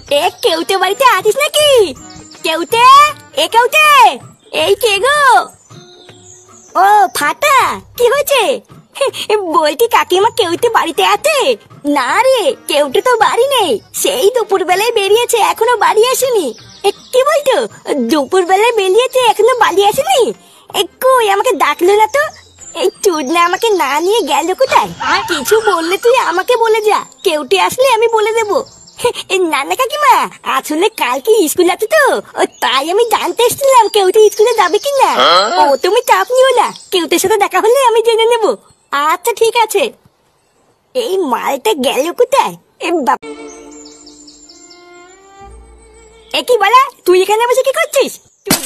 এ কেউতে বাড়িতে আছিস নাকি? কেউতে, এ কেউতে, এই কে গো? ও ফাটা, কি হয়েছে? বলছি কাকিমা কেউতে বাড়িতে আছে? না রে, কেউতে তো বাড়ি নেই, সেই দুপুর বেলায় বেরিয়েছে, এখনো বাড়ি আসেনি। কি বলতো, দুপুর বেলায় বেরিয়েছে এখনো বাড়ি আসেনি? কই আমাকে ডাকলো না তো? এই চুদনা আমাকে না নিয়ে গেল কোথায়? কিছু বললে তুই আমাকে বলে যা, কেউটি আসলে আমি বলে দেবো। না না কাকিমা, আসলে কালকে স্কুল আছে তো, তাই আমি জানতে এসেছিলাম কেউটি স্কুলে যাবে কিনা। ও তুমি চাপ নিও না, কেউটির সাথে দেখা হলে আমি জেনে নেবো। আচ্ছা ঠিক আছে। এই মালটা গেল কোথায়? কি বলা, তুই এখানে বসে কি করছিস?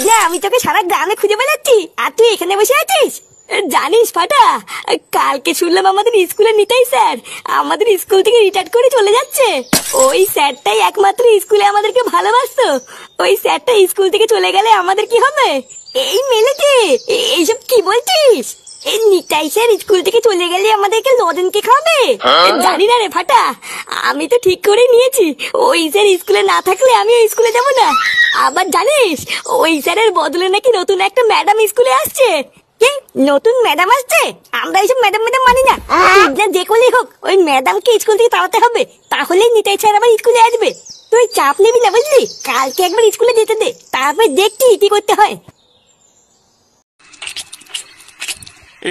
না আমি তোকে সারা গ্রামে খুঁজে বেড়াচ্ছি, আর তুই এখানে বসে আছিস? জানিস ফাটা, কালকে শুনলাম আমাদের স্কুলে নিতাই স্যার আমাদের স্কুল থেকে রিটায়ার করে চলে যাচ্ছে। ওই স্যারটাই একমাত্র স্কুলে আমাদেরকে ভালোবাসতো। ওই স্যারটা স্কুল থেকে চলে গেলে আমাদের কি হবে? এই মেলেতে এইসব কি বলছিস? এই নিতাই স্যার স্কুল থেকে চলে গেলে আমাদেরকে লজেনকে খাবে? জানি না রে ফাটা, আমি তো ঠিক করে নিয়েছি ওই স্যার স্কুলে না থাকলে আমিও স্কুলে যাব না। আবার জানিস ওই স্যারের বদলে নাকি নতুন একটা ম্যাডাম স্কুলে আসছে। নতুন ম্যাডাম আসছে? আমরা এইসব ম্যাডাম ম্যাডাম মানি না। যে করেই হোক ওই ম্যাডামকে স্কুল থেকে তাড়াতে হবে, তাহলেই নিতাই স্যার আবার স্কুলে আসবে। তুই চাপ নিবি না বুঝলি, কালকে একবার স্কুলে যেতে দে, তারপর দেখছি কি করতে হয়।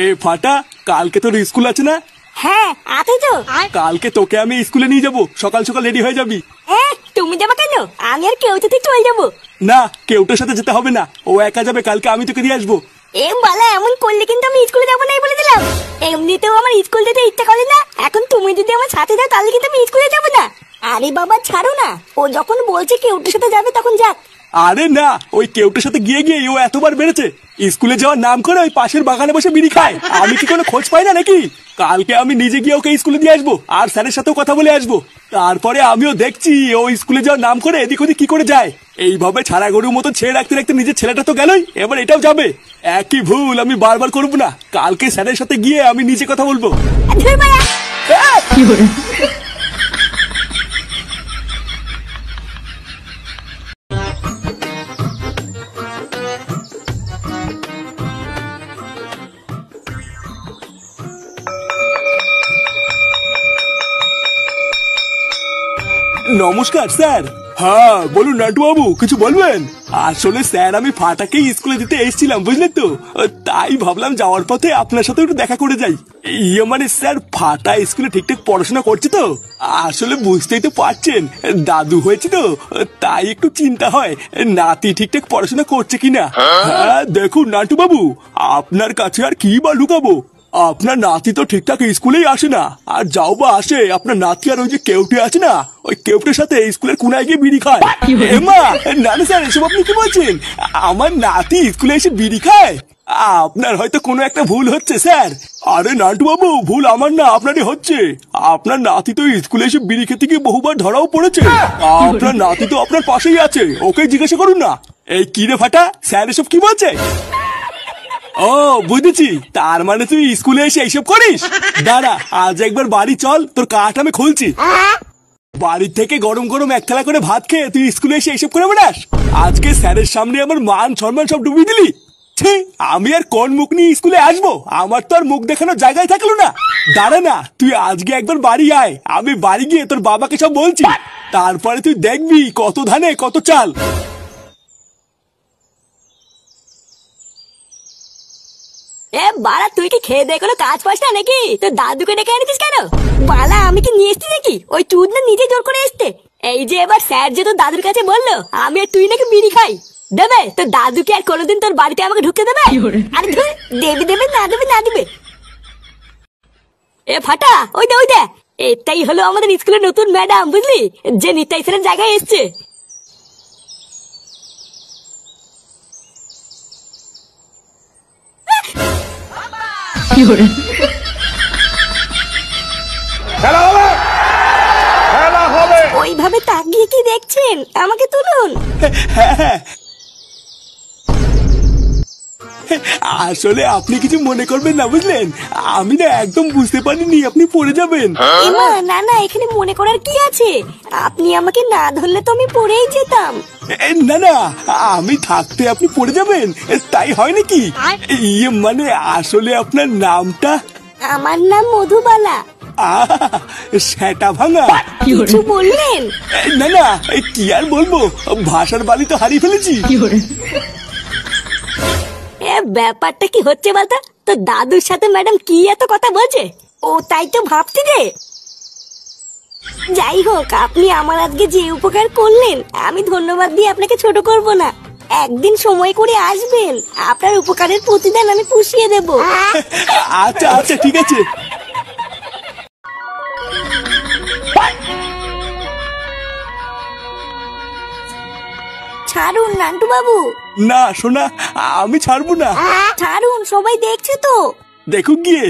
এ ফাটা, কালকে তোর স্কুল আছে না? হ্যাঁ আছে তো। কালকে তোকে আমি স্কুলে নিয়ে যাবো, সকাল সকাল রেডি হয়ে যাবি। তুমি যাবা কেন? আমি আর কেউ থেকে চলে যাবো। না, কেউটার সাথে যেতে হবে না, ও একা যাবে, কালকে আমি তোকে দিয়ে আসবো। বালা এমন করলে কিন্তু আমি স্কুলে যাবো না বলে দিলাম। এমনিতেও আমার স্কুল যেতে ইচ্ছা করে না, এখন তুমি যদি আমার সাথে যাও তাহলে কিন্তু আমি স্কুলে যাবো না। আরে বাবা ছাড়ো না, ও যখন বলছে কেউটার সাথে যাবে তখন যাক। আরে না, ওই কেউটার সাথে গিয়ে গিয়ে ও এতবার বেড়েছে, স্কুলে যাওয়ার নাম করে ওই পাশের বাগানে বসে বিড়ি খায়। আমি কি কোনো খোঁজ পাই না নাকি? কালকে আমি নিজে গিয়ে ওকে স্কুলে দিয়ে আসবো, আর স্যারের সাথেও কথা বলে আসবো। তারপরে আমিও দেখছি ও স্কুলে যাওয়ার নাম করে এদিক ওদিক কি করে যায়। এইভাবে ছাড়া গরুর মতো ছেড়ে রাখতে রাখতে নিজের ছেলেটা তো গেলই, এবার এটাও যাবে। একই ভুল আমি বারবার করবো না, কালকে স্যারের সাথে গিয়ে আমি নিজে কথা বলবো। নমস্কার স্যার। হ্যাঁ বলুন নাটু বাবু, কিছু বলবেন? আসলে স্যার আমি ফাটাকেই স্কুলে দিতে এসেছিলাম বুঝলেন তো, তাই ভাবলাম যাওয়ার পথে আপনার সাথে একটু দেখা করে যাই। মানে স্যার ফাটা স্কুলে ঠিকঠাক পড়াশোনা করছে তো? আসলে বুঝতেই তো পারছেন, দাদু হয়েছে তো, তাই একটু চিন্তা হয় নাতি ঠিকঠাক পড়াশোনা করছে কিনা। হ্যাঁ দেখুন নাটু বাবু, আপনার কাছে আর কি বা লুকাবো, আপনার নাতি তো ঠিকঠাক স্কুলেই আসে না, আর যাও বা আসে আপনার নাতি আর ওই যে কেউটে আছে না, ওই কেউটের সাথে স্কুলের কোনায় গিয়ে বিড়ি খায়। এমা না না স্যার, এসব আপনি কি বলছেন? আমার নাতি স্কুলে এসে বিড়ি খায়? আপনার হয়তো কোনো একটা ভুল হচ্ছে স্যার। আরে নান্টু বাবু, ভুল আমার না আপনারই হচ্ছে। আপনার নাতি তো স্কুলে এসে বিড়ি খেতে গিয়ে বহুবার ধরাও পড়েছে। আপনার নাতি তো আপনার পাশেই আছে, ওকে জিজ্ঞাসা করুন না। এই কি রে ফাটা, স্যার এসব কি বলছে? ও বুঝেছি, তার মানে তুই স্কুলে এসে এইসব করিস। দাঁড়া, আজ একবার বাড়ি চল, তোর কাঠ আমি খুলছি। বাড়ির থেকে গরম গরম এক থালা করে ভাত খেয়ে তুই স্কুলে এসে এইসব করে বেড়াস? আজকে স্যারের সামনে আমার মান সম্মান সব ডুবিয়ে দিলি। আমি আর কোন মুখ নিয়ে স্কুলে আসবো? আমার তো আর মুখ দেখানোর জায়গায় থাকলো না। দাঁড়া না, তুই আজকে একবার বাড়ি আয়, আমি বাড়ি গিয়ে তোর বাবাকে সব বলছি, তারপরে তুই দেখবি কত ধানে কত চাল। বালা তুই কি খেয়ে দিয়ে কোনো কাজ পাস না নাকি? তোর দাদুকে ডেকে এনেছিস কেন? বালা আমি কি নিয়ে এসছি নাকি? ওই চুদ না নিজে জোর করে এসছে। এই যে এবার স্যার যে তোর দাদুর কাছে বললো আমি আর তুই নাকি বিড়ি খাই, দেবে তোর দাদুকে আর কোনোদিন তোর বাড়িতে আমাকে ঢুকতে দেবে? আরে দেবে দেবে না দেবে না দেবে। এ ফাটা, ওই দে ওই দে, এটাই হলো আমাদের স্কুলের নতুন ম্যাডাম বুঝলি, যে নিতাই স্যারের জায়গায় এসছে। ওইভাবে তাকিয়ে কি দেখছেন? আমাকে তুলুন। আসলে আপনি কিছু মনে করবেন না, বুঝলেন? আমি না একদম বুঝতে পারিনি আপনি পড়ে যাবেন। এমা না না, এখানে মনে করার কি আছে? আপনি আমাকে না ধরলে তো আমি পড়েই যেতাম। না না, আমি থাকতে আপনি পড়ে যাবেন তাই হয় নাকি? মানে আসলে আপনার নামটা? আমার নাম মধুবালা। সেটা ভাঙা। কিছু বললেন? না না, কি আর বলবো, ভাষার বালি তো হারিয়ে ফেলেছি। ব্যাপারটা কি হচ্ছে বলতো? তো দাদুর সাথে ম্যাডাম কি এত কথা বলছে? ও তাই তো ভাবছি যে। যাই হোক, আপনি আমার আজকে যে উপকার করলেন আমি ধন্যবাদ দিয়ে আপনাকে ছোট করব না। একদিন সময় করে আসবেন, আপনার উপকারের প্রতিদান আমি পুষিয়ে দেব। আচ্ছা আচ্ছা ঠিক আছে। ছাড়ুন নান্টু বাবু। না সোনা, আমি ছাড়বো না। ছাড়ুন, সবাই দেখছে তো। দেখো গিয়ে,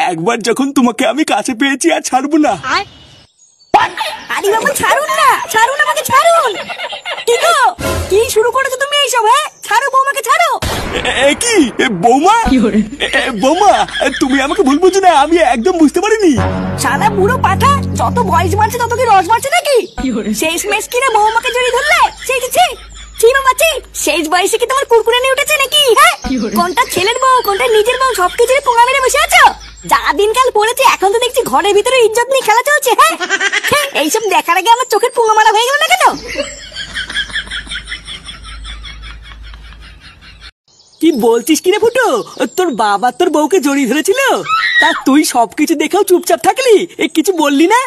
একবার যখন তোমাকে আমি কাছে পেয়েছি আর ছাড়বো না। আরে বাবা ছাড়ুন না, ছাড়ুন আমাকে, ছাড়ুন। কি গো, কি শুরু করেছো তুমি এইসব? হ্যাঁ ছাড়ো বৌমাকে, ছাড়ো। কি বৌমা? বৌমা, তুমি আমাকে ভুল বুঝো না, আমি একদম বুঝতে পারিনি। সাদা বুড়ো পাঠা, যত বয়স বাড়ছে তত কি রস বাড়ছে নাকি? শেষ মেশ কিনা বৌমাকে জড়িয়ে ধরলে? শেষ বয়সে কি তোমার কুরকুরে নিয়ে উঠেছে নাকি? হ্যাঁ, কোনটা ছেলের বউ কোনটা নিজের বউ সবকিছু পোঙা মেরে বসে আছো। যা দিনকাল পড়েছে এখন তো দেখছি ঘরের ভিতরে ইজ্জত নিয়ে খেলা চলছে। হ্যাঁ, এইসব দেখার আগে আমার চোখের পোঙা মারা হয়ে গেল না কেন? কি বলছিস কিরে ফুটো? তোর বাবা তোর বউকে জড়িয়ে ধরেছিল, তা তুই সবকিছু দেখেও চুপচাপ থাকলি, কিছু বললি না?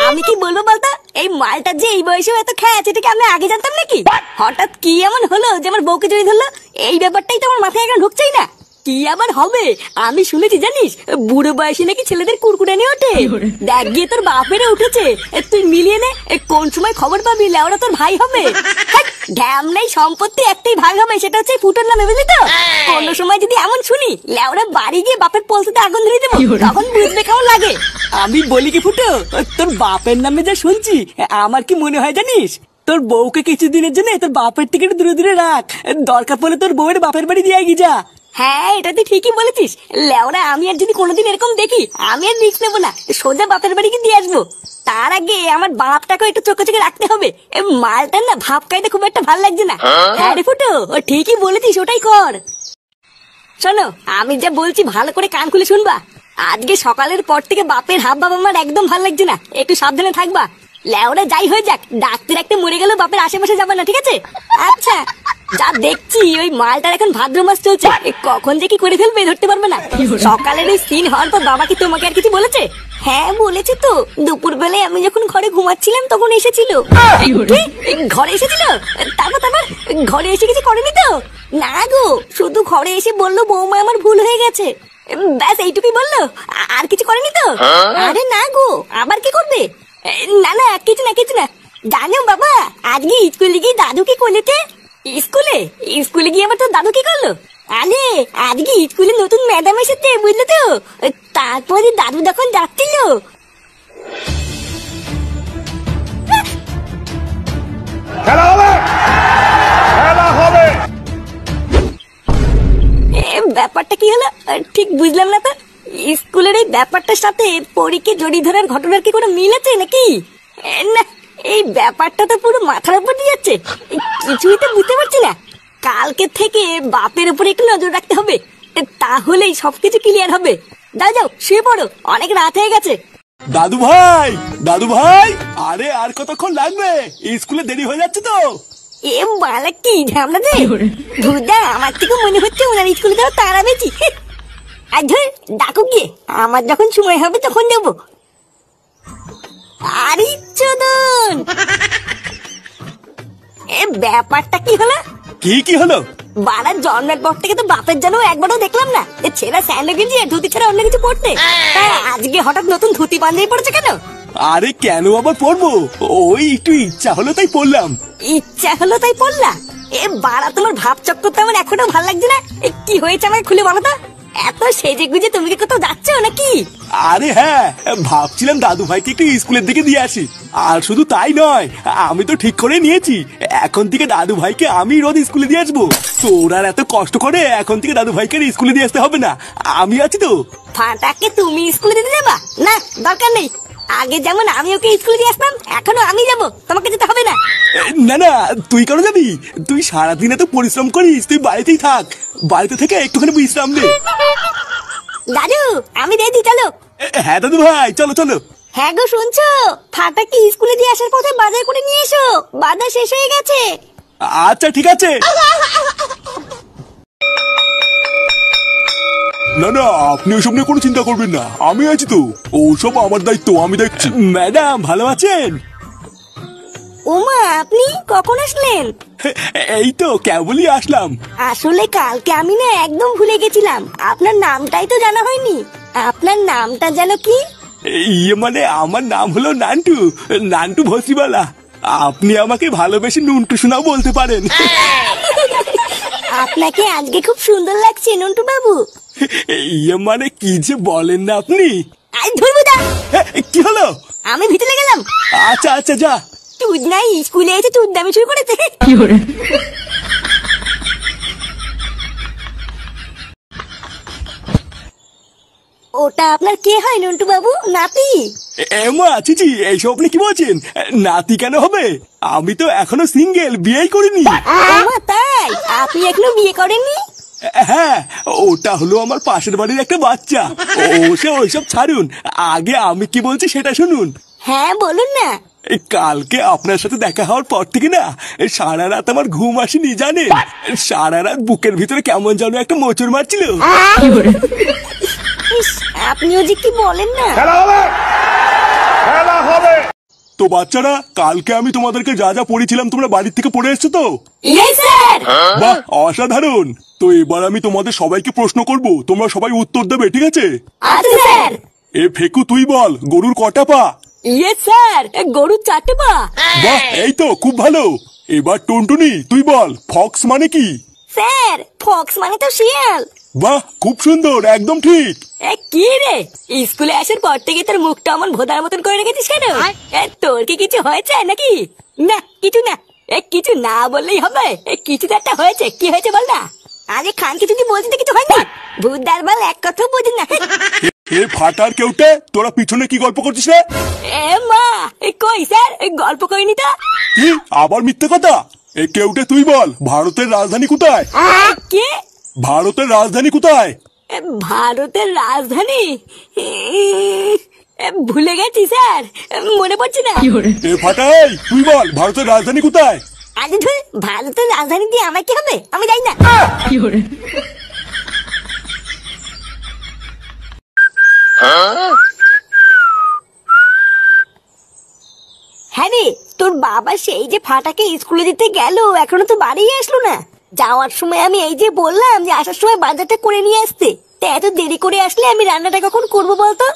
আমি কি বলবো বলতো? এই মালটা যে এই বয়সেও এত খেয়ে আছে এটাকে আমি আগে জানতাম নাকি? হঠাৎ কি এমন হলো যে আমার বউকে জড়িয়ে ধরলো? এই ব্যাপারটাই তো আমার মাথায় এখন ঢুকছেই না। কি আবার হবে? আমি শুনেছি জানিস, বুড়ো বয়সে নাকি ছেলেদের কুরকুরে নিয়ে ওঠে। দেখ গিয়ে তোর বাপেরে উঠেছে, তুই মিলিয়ে নে কোন সময় খবর পাবি লেওরা তোর ভাই হবে। ঢ্যাম নেই, সম্পত্তি একটাই ভাগ হবে, সেটা হচ্ছে ফুটোর নামে, বুঝলি তো? কোন সময় যদি এমন শুনি লেওরা বাড়ি গিয়ে বাপের পলতে আগুন ধরে দেবো, তখন বুঝবে কেমন লাগে। আমি বলি কি ফুটো, তোর বাপের নামে যা শুনছি আমার কি মনে হয় জানিস, তোর বউকে কিছুদিনের জন্য তোর বাপের থেকে একটু দূরে দূরে রাখ, দরকার পড়লে তোর বউয়ের বাপের বাড়ি দিয়ে গিয়ে যা। হ্যাঁ, এটা তুই ঠিকই বলেছিস। লেওরা আমি আর যদি কোনোদিন এরকম দেখি, আমি আর রিস্ক নেবো না, সোজা বাপের বাড়ি গিয়ে দিয়ে আসবো। তার আগে আমার বাপটাকে একটু চোখে চোখে রাখতে হবে। মালটার না ভাব খাইতে খুব একটা ভালো লাগছে না। হ্যাঁ রে ফুটো, ও ঠিকই বলেছিস, ওটাই কর। শোনো, আমি যা বলছি ভালো করে কান খুলে শুনবা। আজকে সকালের পর থেকে বাপের হাব ভাব আমার একদম ভালো লাগছে না, একটু সাবধানে থাকবা। লেওরা যাই হয়ে যাক, ডাক্তার একটা মরে গেল বাপের আশেপাশে যাবে না, ঠিক আছে? আচ্ছা, যা দেখছি ওই মালটার এখন ভাদ্র মাস চলছে, কখন যে কি করে ফেলবে ধরতে পারবে না। সকালের ওই সিন হওয়ার পর বাবা কি তোমাকে আর কিছু বলেছে? হ্যাঁ বলেছে তো, দুপুর বেলায় আমি যখন ঘরে ঘুমাচ্ছিলাম তখন এসেছিল। ঘরে এসেছিল? তারপর ঘরে এসে কিছু করেনি তো? না গো, শুধু ঘরে এসে বললো বৌমা আমার ভুল হয়ে গেছে, ব্যাস এইটুকুই বললো, আর কিছু করেনি তো? আরে না গো, আবার কি করবে? না না, কিছু না কিছু না। জানো বাবা, আজকে স্কুলে গিয়ে দাদু কি করলেছে? স্কুলে গিয়ে আবার তোর দাদু কি করলো? আরে আজকে স্কুলে নতুন ম্যাডাম এসেছে, বুঝলে তো? তারপরে দাদু যখন যাচ্ছিল, খেলা হবে, খেলা হবে। ব্যাপারটা কি হলো ঠিক বুঝলাম না তো। স্কুলের এই ব্যাপারটার সাথে পরীকে জড়িয়ে ধরার ঘটনার কি কোনো মিল আছে নাকি? না, এই ব্যাপারটা তো পুরো মাথার উপর দিয়ে যাচ্ছে, কিছুই তো বুঝতে পারছি না। কালকে থেকে বাপের উপরে একটু নজর রাখতে হবে, তাহলেই সবকিছু ক্লিয়ার হবে। যাও যাও, শুয়ে পড়ো, অনেক রাত হয়ে গেছে। দাদু ভাই, দাদু ভাই, আরে আর কতক্ষণ লাগবে? স্কুলে দেরি হয়ে যাচ্ছে তো। এ বালা কি ঝামলা রে ভুদা, আমার থেকে মনে হচ্ছে ওনার স্কুলে যাওয়া তারা বেশি। আর ধর ডাকু গিয়ে, আমার যখন সময় হবে তখন যাবো। আরে চোদন, এ ব্যাপারটা কি হলো? কি হলো? বাড়ার জন্মের পর থেকে তো বাপের জন্য একবারও দেখলাম না এ ছেঁড়া স্যান্ডেল গেঞ্জি আর ধুতি ছাড়া অন্য কিছু পড়তে। তাই আজকে হঠাৎ নতুন ধুতি পাঞ্জাবি পড়েছে কেন? আরে কেন আবার পড়বো, ওই একটু ইচ্ছা হলো তাই পড়লাম। ইচ্ছা হলো তাই পড়লা? এ বাড়া, তোমার ভাব চক্কর তো আমার এখনো ভালো লাগছে না। কি হয়েছে আমাকে খুলে বলো তো? এত সেজে গুজে তুমি কি কোথাও যাচ্ছ নাকি? আরে হ্যাঁ, ভাবছিলাম দাদু ভাইকে একটু স্কুলের দিকে দিয়ে আসি। আর শুধু তাই নয়, আমি তো ঠিক করে নিয়েছি এখন থেকে দাদু ভাইকে আমি রোজ স্কুলে দিয়ে আসবো। তোর আর এত কষ্ট করে এখন থেকে দাদু ভাইকে স্কুলে দিয়ে আসতে হবে না, আমি আছি তো। ফাটাকে তুমি স্কুলে দিতে যাবা? না, দরকার নেই। আগে যেমন আমি ওকে স্কুলে দিয়ে আসতাম, এখনো আমি যাবো, তোমাকে যেতে হবে না। না না, তুই কেন যাবি? তুই সারাদিন এত পরিশ্রম করিস, তুই বাড়িতেই থাক। বাড়িতে থেকে একটুখানি বিশ্রাম নে। দাদু আমি রেডি, চলো। হ্যাঁ দাদু ভাই, চলো চলো। হ্যাঁ গো, শুনছো? ফাটাকে স্কুলে দিয়ে আসার পথে বাজার করে নিয়ে এসো, বাজার শেষ হয়ে গেছে। আচ্ছা ঠিক আছে। না না, আপনি ওসব নিয়ে কোনো চিন্তা করবেন না, আমি আছি তো। ওসব আমার দায়িত্ব, আমি দেখছি। ম্যাডাম ভালো আছেন? ওমা, আপনি কখন আসলেন? এই তো কেবলই আসলাম। আসলে কালকে আমি না একদম ভুলে গেছিলাম, আপনার নামটাই তো জানা হয়নি। আপনার নামটা যেন কি? মানে আমার নাম হলো নান্টু, নান্টু ভস্রিবালা। আপনি আমাকে ভালোবেসে নুন্টু শোনাও বলতে পারেন। আপনাকে আজকে খুব সুন্দর লাগছে নন্টু বাবু। মানে কি যে বলেন না আপনি। আই ধরবো দা। কি হলো? আমি ভিতরে গেলাম। আচ্ছা আচ্ছা যা। তুই নাই স্কুলে এসে তুই দামি শুরু করেছে। ওটা আপনার কে হয় নন্টু বাবু? নাতি? এমা চিচি, এইসব আপনি কি বলছেন? নাতি কেন হবে? আমি তো এখনো সিঙ্গেল, বিয়েই করিনি। ওমা তাই? আপনি এখনো বিয়ে করেননি? হ্যাঁ, ওটা হলো আমার পাশের বাড়ির একটা বাচ্চা। সে ওইসব ছাড়ুন, আগে আমি কি বলছি সেটা শুনুন। হ্যাঁ বলুন না। কালকে আপনার সাথে দেখা হওয়ার পর থেকে না সারা রাত আমার ঘুম আসেনি জানেন। সারা রাত বুকের ভিতরে কেমন যেন একটা মোচড় মারছিল। ইস, আপনিও যে কি বলেন না। খেলা হবে, খেলা হবে। তো বাচ্চারা, কালকে আমি তোমাদেরকে যা যা পড়েছিলাম তোমরা বাড়ির থেকে পড়ে এসছো তো? Yes sir. বাহ, অসাধারণ। তো এবার আমি তোমাদের সবাইকে প্রশ্ন করব, তোমরা সবাই উত্তর দেবে, ঠিক আছে? আচ্ছা স্যার। এ ফেকু, তুই বল গরুর কটা পা? ইয়েস স্যার, গরুর 4টে পা। বাহ, এই তো খুব ভালো। এবার টুনটুনি, তুই বল ফক্স মানে কি? স্যার, ফক্স মানে তো শিয়াল। বাহ, খুব সুন্দর, একদম ঠিক। কি রে, স্কুলে আসার পর থেকে তোর মুখটা অমন ভোদার মতন করে রেখেছিস কেন? তোর কি কিছু হয়েছে নাকি? না কিছু না। কিছু না বললেই হবে, কিছু তো একটা হয়েছে। কি হয়েছে বল না। আরে খান কিছু তুই বলছিস কিছু হয়নি। ভূতদার বল এক কথা বোঝেন না। এ ফাটার কেউটে, তোরা পিছনে কি গল্প করছিস রে? এ মা, কই স্যার, গল্প করিনি তো। কি আবার মিথ্যে কথা? এ কেউটে তুই বল ভারতের রাজধানী কোথায়? কে? ভারতের রাজধানী কোথায়? ভারতের রাজধানী? ভুলে গেছি স্যার, মনে পড়ছে না। এ ফাটাই, তুই বল ভারতের রাজধানী কোথায়? আরে ধুর, ভারতের রাজধানী দিয়ে আমার কি হবে, আমি জানি না। হ্যাঁ রে, তোর বাবা সেই যে ফাটাকে স্কুলে দিতে গেল, এখনো তো বাড়ি আসলো না। যাওয়ার সময় আমি এই যে বললাম যে আসার সময় বাজারটা করে নিয়ে আসতে, তা এত দেরি করে আসলে আমি রান্নাটা কখন করবো বলতো?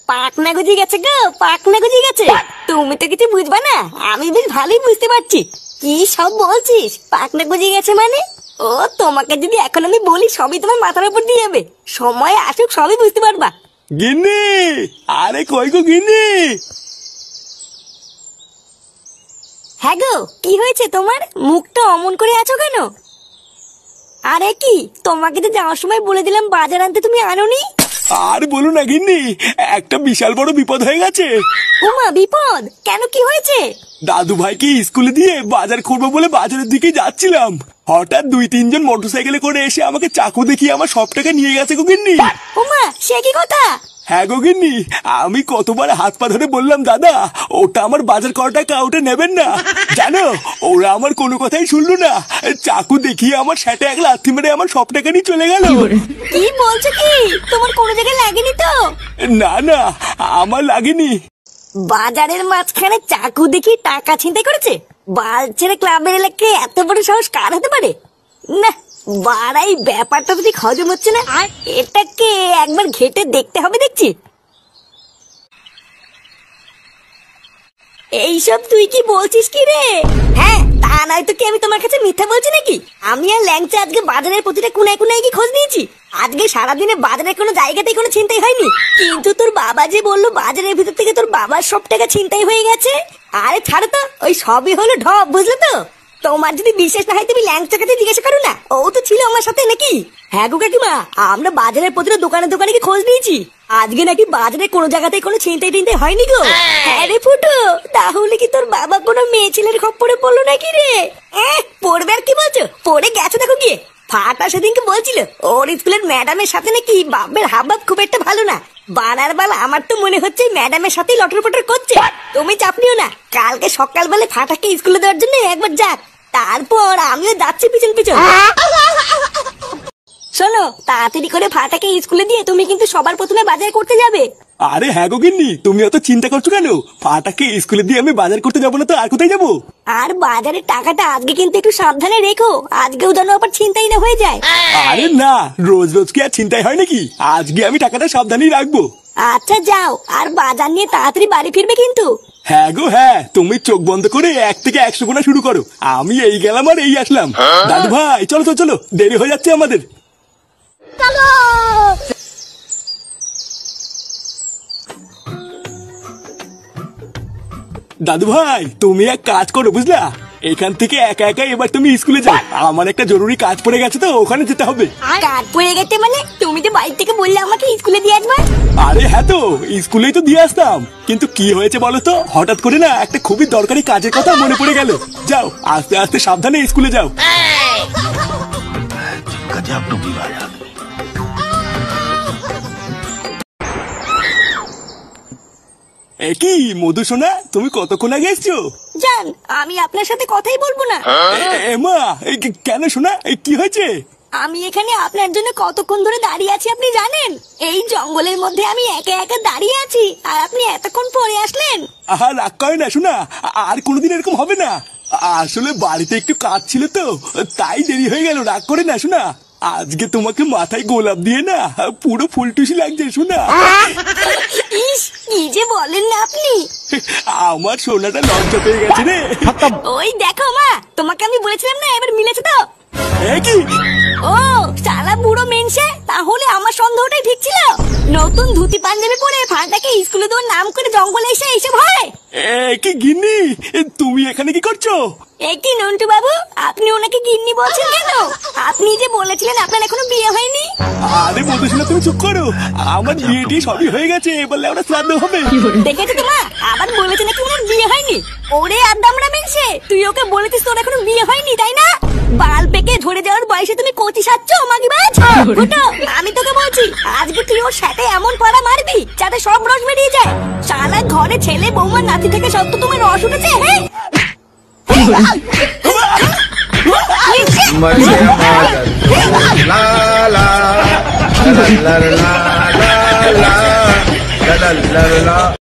পাকনা গজিয়ে গেছে গো, পাকনা গজিয়ে গেছে। তুমি তো কিছু বুঝবা না, আমি বেশ ভালোই বুঝতে পারছি। কি সব বলছিস? পাকনা গজিয়ে গেছে মানে? ও, তোমাকে যদি এখন আমি বলি সবই তোমার মাথার উপর দিয়ে যাবে। সময় আসুক সবই বুঝতে পারবা। গিন্নি, আরে কই গো গিন্নি? হ্যাঁ গো, কি হয়েছে তোমার? মুখটা অমন করে আছো কেন? আরে কি, তোমাকে তো যাওয়ার সময় বলে দিলাম বাজার আনতে, তুমি আনোনি। আর বলো না গিন্নি, একটা বিশাল বড় বিপদ হয়ে গেছে। ওমা, বিপদ কেন, কি হয়েছে? দাদু ভাইকে স্কুলে দিয়ে বাজার করবো বলে বাজারের দিকে যাচ্ছিলাম, হঠাৎ 2-3 জন মোটরসাইকেলে করে এসে আমাকে চাকু দেখিয়ে আমার সব টাকা নিয়ে গেছে গো গিন্নি। ওমা, সে কি কথা? হ্যাঁ গো গিন্নি, আমি কতবার হাত পা ধরে বললাম দাদা ওটা আমার বাজার করা টাকা, ওটা নেবেন না। জানো, ওরা আমার কোনো কথাই শুনলো না, চাকু দেখিয়ে আমার সেটা এক লাথি মেরে আমার সব টাকা নিয়ে চলে গেল। কি বলছো কি? তোমার কোনো জায়গায় লাগেনি তো? না না, আমার লাগেনি। বাজারের মাঝখানে চাকু দেখি টাকা ছিনতাই করেছে? বালছেড়ে ক্লাবের এলাকায় এত বড় সাহস কার হতে পারে? না, বাড়াই ব্যাপারটা তো ঠিক হজম হচ্ছে না। এটাকে একবার ঘেটে দেখতে হবে দেখছি। এইসব তুই কি বলছিস কি রে? হ্যাঁ, তা নয় তো কি আমি তোমার কাছে মিথ্যা বলছি নাকি? আমি আর ল্যাংচা আজকে বাজারের প্রতিটা কোনায় কোনায় কি খোঁজ নিয়েছি। আজকে সারাদিনে বাজারে কোনো জায়গাতেই কোনো ছিনতাই হয়নি, কিন্তু তোর বাবা যে বললো বাজারের ভিতর থেকে তোর বাবার সব টাকা ছিনতাই হয়ে গেছে। আরে ছাড়ো তো, ওই সবই হলো ঢপ, বুঝলে তো? তোমার যদি বিশ্বাস না হয় তুমি ল্যাংচার কাছে জিজ্ঞাসা করো না, ও তো ছিল আমার সাথে নাকি। হ্যাঁ গো কাকিমা, আমরা বাজারের প্রতিটা দোকানে দোকানে কি খোঁজ নিয়েছি, আজকে নাকি বাজারে কোনো জায়গাতে কোনো ছিনতাই টিনতাই হয়নি গো। হ্যাঁ রে ফুটো, তাহলে কি তোর বাবা কোনো মেয়ে ছেলের খপ্পরে পড়লো নাকি রে? পড়বে আর কি বলছো, পড়ে গেছে দেখো গিয়ে। ফাটা সেদিনকে বলছিল ওর স্কুলের ম্যাডামের সাথে নাকি বাপের হাবভাব খুব একটা ভালো না। বানার বেলা আমার তো মনে হচ্ছে ম্যাডামের সাথেই লটর পটর করছে। তুমি চাপ নিও না, কালকে সকালবেলা ফাটাকে স্কুলে দেওয়ার জন্য একবার যাক, তারপর আমিও যাচ্ছি পিছন পিছন। শোনো, তাড়াতাড়ি করে ফাটাকে স্কুলে দিয়ে তুমি কিন্তু সবার প্রথমে বাজার করতে যাবে। আরে হ্যাঁ গো গিন্নি, তুমি অত চিন্তা করছো কেন? ফাটাকে স্কুলে দিয়ে আমি বাজার করতে যাবো না তো আর কোথায় যাবো? আর বাজারের টাকাটা আজকে কিন্তু একটু সাবধানে রেখো, আজকেও যেন আবার ছিনতাই না হয়ে যায়। আরে না, রোজ রোজ কি আর চিন্তাই হয় নাকি? আজকে আমি টাকাটা সাবধানেই রাখবো। আচ্ছা যাও, আর বাজার নিয়ে তাড়াতাড়ি বাড়ি ফিরবে কিন্তু। হ্যাঁ গো হ্যাঁ, তুমি চোখ বন্ধ করে 1 থেকে 100 গোনা শুরু করো, আমি এই গেলাম আর এই আসলাম। দাদু ভাই চলো তো, চলো, দেরি হয়ে যাচ্ছে আমাদের। দাদু ভাই তুমি এক কাজ করো বুঝলা, এখান থেকে একা একা এবার তুমি স্কুলে যাও, আমার একটা জরুরি কাজ পড়ে গেছে তো ওখানে যেতে হবে। কাজ পড়ে গেছে মানে? তুমি তো বাড়ি থেকে বললে আমাকে স্কুলে দিয়ে আসবে। আরে হ্যাঁ তো, স্কুলেই তো দিয়ে আসতাম, কিন্তু কি হয়েছে বলো তো, হঠাৎ করে না একটা খুবই দরকারি কাজের কথা মনে পড়ে গেল। যাও আস্তে আস্তে সাবধানে স্কুলে যাও। কি মধু সোনা, তুমি কতক্ষণ আগে এসছো? জান, আমি আপনার সাথে কথাই বলবো না। মা কেন সোনা, কি হয়েছে? আমি এখানে আপনার জন্য কতক্ষণ ধরে দাঁড়িয়ে আছি আপনি জানেন? এই জঙ্গলের মধ্যে আমি একা একা দাঁড়িয়ে আছি, আর আপনি এতক্ষণ পরে আসলেন। আহা রাগ করে না শোনা, আর কোনোদিন এরকম হবে না। আসলে বাড়িতে একটু কাজ ছিল তো, তাই দেরি হয়ে গেল, রাগ করে না শোনা। আজকে তোমাকে মাথায় গোলাপ দিয়ে না পুরো ফুলটুসি লাগছে শোনা। ইস, কি যে বলেন না আপনি। আমার সোনাটা লজ্জা পেয়ে গেছে রে। ওই দেখো মা, তোমাকে আমি বলেছিলাম না, এবার মিলেছে তো। কি? ও শালা বুড়ো মেনসে, তাহলে আমার সন্দেহটাই ঠিক ছিল। নতুন ধুতি পাঞ্জাবি পরে ফাটাকে স্কুলে দেওয়ার নাম করে জঙ্গলে এসে এইসব হয়। কি গিন্নি, তুমি এখানে কি করছো? কি নন্টু বাবু, আপনি ওনাকে গিন্নি বলছেন কেন? আপনি যে বলেছিলেন আপনার এখনো বিয়ে হয়নি। আরে মধুসূদন তুমি চুপ করো, আমার বিয়েটি সবই হয়ে গেছে, এবার ওরা শ্রাদ্ধ হবে। দেখেছো তো মা, আবার বলেছে নাকি ওনার বিয়ে হয়নি। ওরে আদামরা মেনসে, তুই ওকে বলেছিস তোর এখনো বিয়ে হয়নি তাই না? বাল পেকে ঝরে যাওয়ার বয়সে তুমি কচি সাচ্ছ মাগিবাজ। ফুটো, আমি তোকে বলছি আজকে তুই ওর সাথে এমন পাড়া মারবি যাতে সব রস বেরিয়ে যায়। শালা ঘরে ছেলে বৌমা নাতি থেকে সব তো তোমার রস উঠেছে। হ্যাঁ la la la la la la la la la la